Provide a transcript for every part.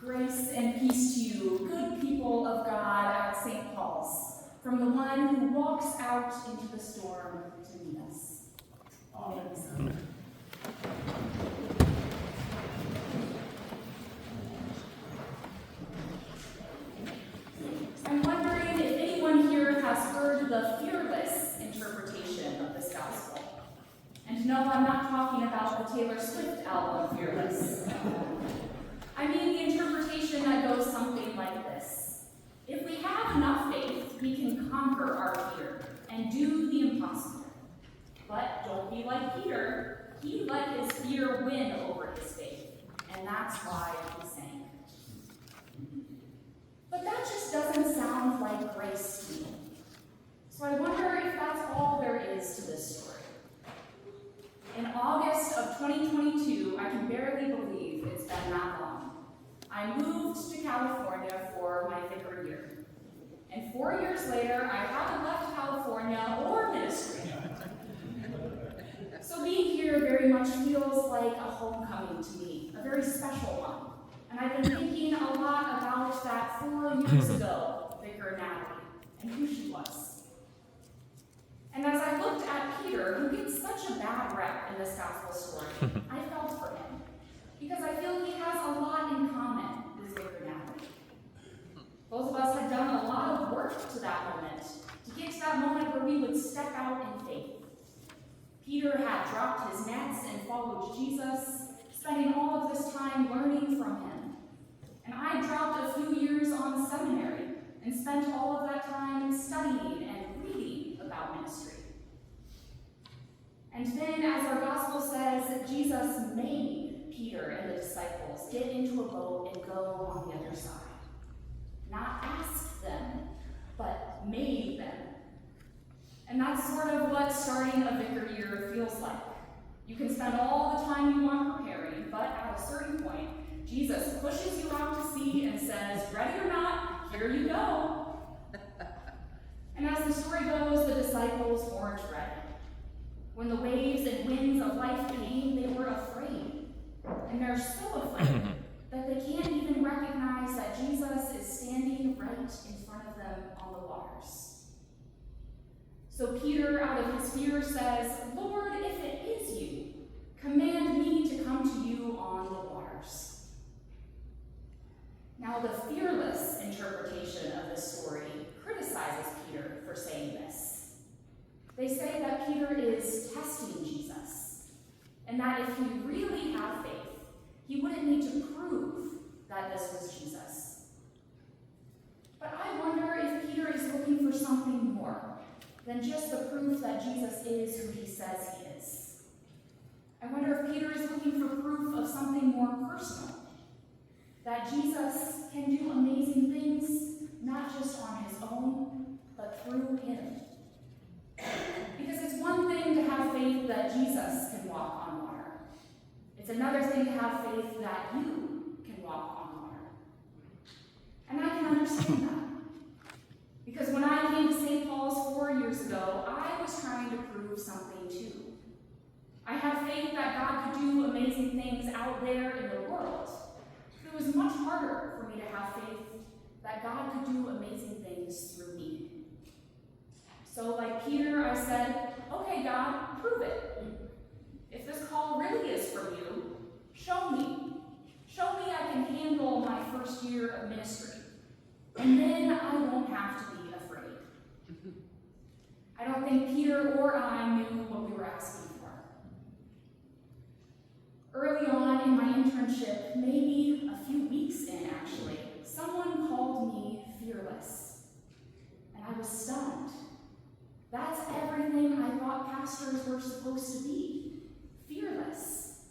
Grace and peace to you, good people of God at St. Paul's, from the one who walks out into the storm to meet us. Amen. I'm wondering if anyone here has heard the fearless interpretation of this gospel. And no, I'm not talking about the Taylor Swift album, Fearless. I mean the interpretation that goes something like this. If we have enough faith, we can conquer our fear and do the impossible. But don't be like Peter. He let his fear win over his faith, and that's why he sank. But that just doesn't sound like grace to me. So I wonder if that's all there is to this story. In August of 2022, I can barely believe it's been that long. I moved to California for my vicar year. And 4 years later, I haven't left California or ministry. So being here very much feels like a homecoming to me, a very special one. And I've been thinking a lot about that 4 years ago, Vicar Natalie, and who she was. And as I looked at Peter, who gets such a bad rep in this gospel story, I felt for him. Because I feel he has a lot in common with Vicar Natalie. Both of us had done a lot of work to that moment, to get to that moment where we would step out in faith. Peter had dropped his nets and followed Jesus, spending all of this time learning from him. And I dropped a few years on seminary and spent all of that time studying and reading about ministry. And then, as our gospel says, Jesus made Peter and the disciples get into a boat and go on the other side. Not asked them, but made them. And that's sort of what starting a vicar year feels like. You can spend all the time you want preparing, but at a certain point, Jesus pushes you out to sea and says, ready or not, here you go. And as the story goes, the disciples weren't ready. When the waves and winds of life came, they were afraid. And they're so afraid that they can't even recognize that Jesus is standing right in front of them on the waters. So Peter, out of his fear, says, Lord, if it is you, command me to come to you on the waters. Now, the fearless interpretation of this story criticizes Peter for saying this. They say that Peter is testing Jesus, and that if he really had faith, he wouldn't need to prove that this was Jesus. But I wonder if Peter is looking for something more than just the proof that Jesus is who he says he is. I wonder if Peter is looking for proof of something more personal, that Jesus can do amazing things, not just on his own, but through him. Because it's one thing to have faith that Jesus can walk on water. It's another thing to have faith that you can walk on water. And I can understand that. Because when I came to St. Paul's 4 years ago, I was trying to prove something too. I had faith that God could do amazing things out there in the world. It was much harder for me to have faith that God could do amazing things through me. So like Peter, I said, okay, God, prove it. If this call really is from you, show me. Show me I can handle my first year of ministry. And then I won't have to be afraid. I don't think Peter or I knew what we were asking for. Early on in my internship, maybe a few weeks in actually, someone called me fearless. And I was stunned. That's everything I thought pastors were supposed to be. Fearless.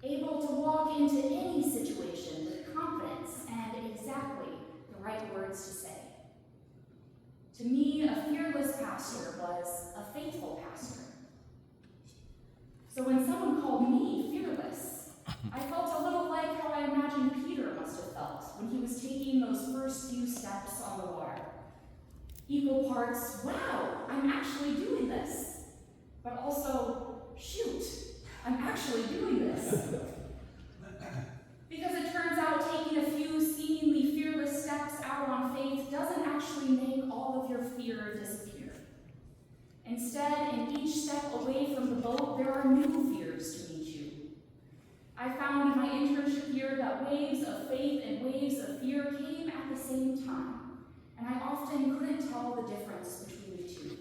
Able to walk into any situation with confidence and exactly the right words to say. To me, a fearless pastor was a faithful pastor. So when someone called me fearless, I felt a little like how I imagine Peter must have felt when he was taking those first few steps on the water. Equal parts, wow, I'm actually doing this. But also, shoot, I'm actually doing this. Because it turns out taking a few Instead, in each step away from the boat, there are new fears to meet you. I found in my internship year that waves of faith and waves of fear came at the same time, and I often couldn't tell the difference between the two.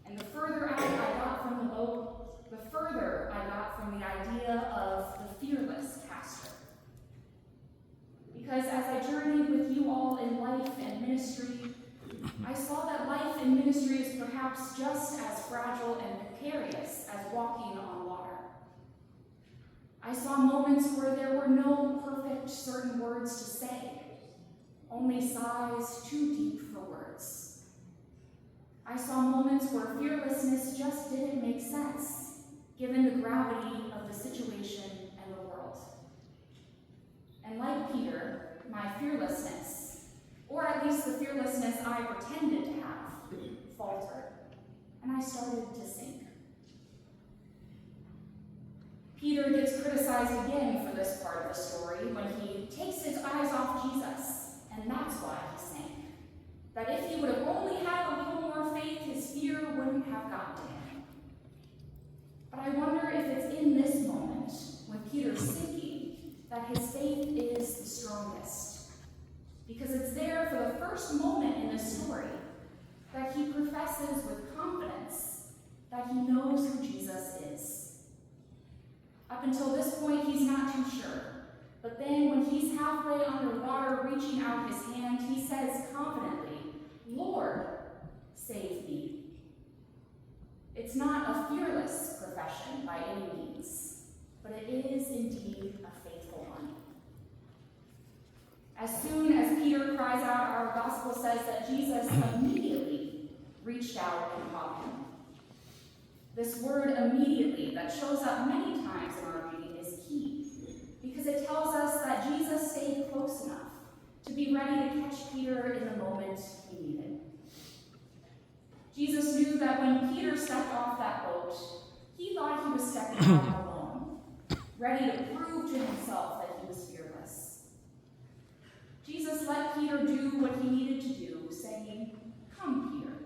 And the further out I got from the boat, the further I got from the idea of the fearless pastor. Because as I journeyed with you all in life and ministry, I saw that life and ministry is perhaps just as fragile and precarious as walking on water. I saw moments where there were no perfect certain words to say, only sighs too deep for words. I saw moments where fearlessness just didn't make sense, given the gravity of the situation and the world. And like Peter, my fearlessness, or at least the fearlessness I pretended to have, faltered, and I started to sink. Peter gets criticized again for this part of the story when he takes his eyes off Jesus, and that's why he sank. That if he would have only had a little more faith, his fear wouldn't have gotten to him. But I wonder if it's in this moment, when Peter's sinking, that his faith is the strongest. Because it's there for the first moment in the story that he professes with confidence that he knows who Jesus is. Up until this point, he's not too sure. But then when he's halfway underwater, reaching out his hand, he says confidently, "Lord, save me." It's not a fearless profession by any means, but it is indeed a faithful one. As soon as Peter cries out, our gospel says that Jesus immediately reached out and caught him. This word immediately that shows up many times in our reading is key, because it tells us that Jesus stayed close enough to be ready to catch Peter in the moment he needed. Jesus knew that when Peter stepped off that boat, he thought he was stepping out alone, ready to prove to himself that he was fearless. Jesus let Peter do what he needed to do, saying, "Come, Peter,"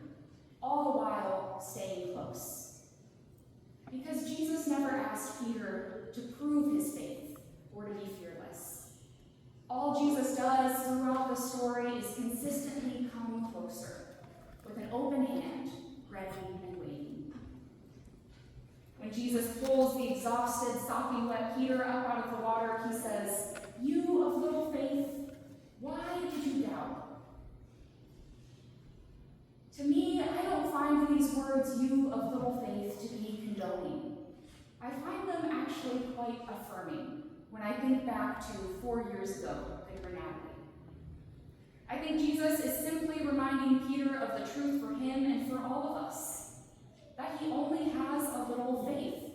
all the while staying close. Because Jesus never asked Peter to prove his faith or to be fearless. All Jesus does throughout the story is consistently come closer, with an open hand, ready and waiting. When Jesus pulls the exhausted, sopping wet Peter up out of the water, he says, "You of little faith, why did you doubt?" To me, I don't find these words, "you of little faith," to be condoning. I find them actually quite affirming when I think back to 4 years ago with Natalie. I think Jesus is simply reminding Peter of the truth for him and for all of us, that he only has a little faith,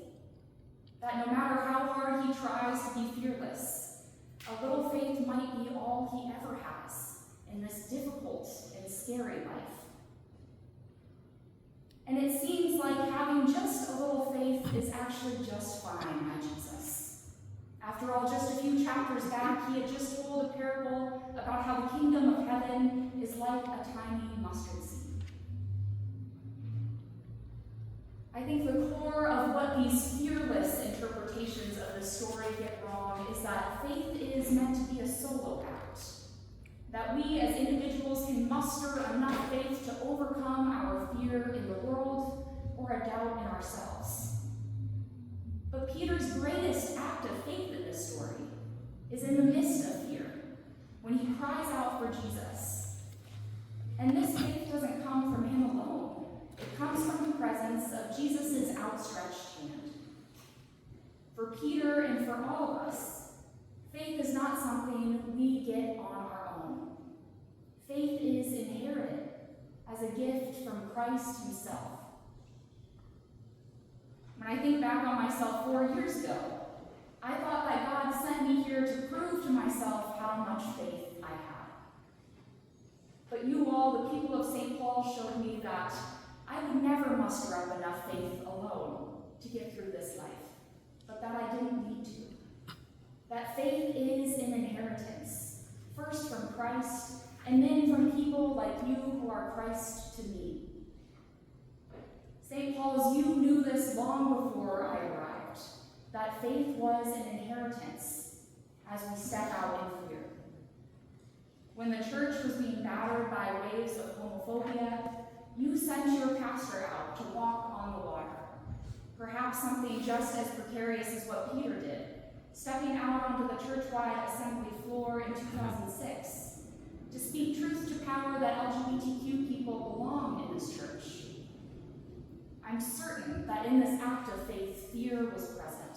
that no matter how hard he tries to be fearless, a little faith might be all he ever has in this difficult and scary life. And it seems like having just a little faith is actually just fine by Jesus. After all, just a few chapters back, he had just told a parable about how the kingdom of heaven is like a tiny mustard seed. I think the core of what these fearless interpretations of the story get wrong is that faith is meant to be a solo act. That we as individuals can muster enough faith to overcome our fear in the world or a doubt in ourselves. But Peter's greatest act of faith in this story is in the midst of fear, when he cries out for Jesus. And this faith doesn't come from him alone. It comes from the presence of Jesus' outstretched hand. For Peter and for all of us, faith is not something we get on our own. Faith is inherited as a gift from Christ himself. When I think back on myself 4 years ago, I thought that God sent me here to prove to myself how much faith I had. But you all, the people of St. Paul, showed me that I would never muster up enough faith alone to get through this life, but that I didn't need to. That faith is an inheritance, first from Christ, and then from people like you who are Christ to me. St. Paul's, you knew this long before I arrived, that faith was an inheritance as we step out in fear. When the church was being battered by waves of homophobia, you sent your pastor out to walk on the water. Perhaps something just as precarious as what Peter did, stepping out onto the church-wide assembly floor in 2006 to speak truth to power that LGBTQ people belong in this church. I'm certain that in this act of faith, fear was present.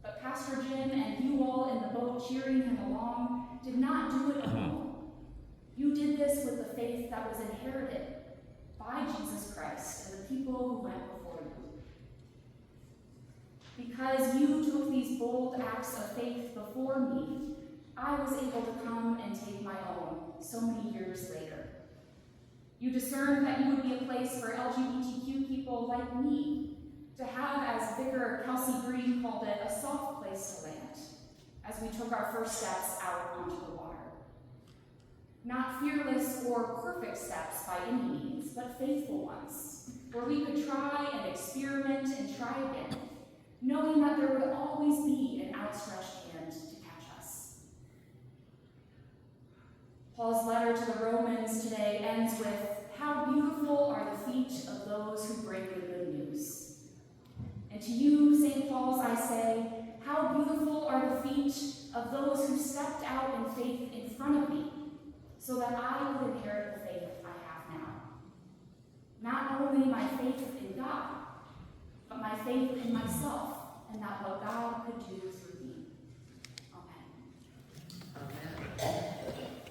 But Pastor Jim and you all in the boat cheering him along did not do it alone. You did this with the faith that was inherited by Jesus Christ and the people who went before you. Because you took these bold acts of faith before me, I was able to come and take my own so many years later. You discerned that you would be a place for LGBTQ people like me to have, as Vicar Kelsey Green called it, a soft place to land as we took our first steps out onto the water. Not fearless or perfect steps by any means, but faithful ones, where we could try and experiment and try again, knowing that there would always be an outstretched hand to catch us. Paul's letter to the Romans today ends with, "How beautiful are the feet of those who bring the good news." And to you, St. Paul's, I say, how beautiful are the feet of those who stepped out in faith in front of me, so that I could inherit the faith I have now. Not only my faith in God, but my faith in myself and that what God could do through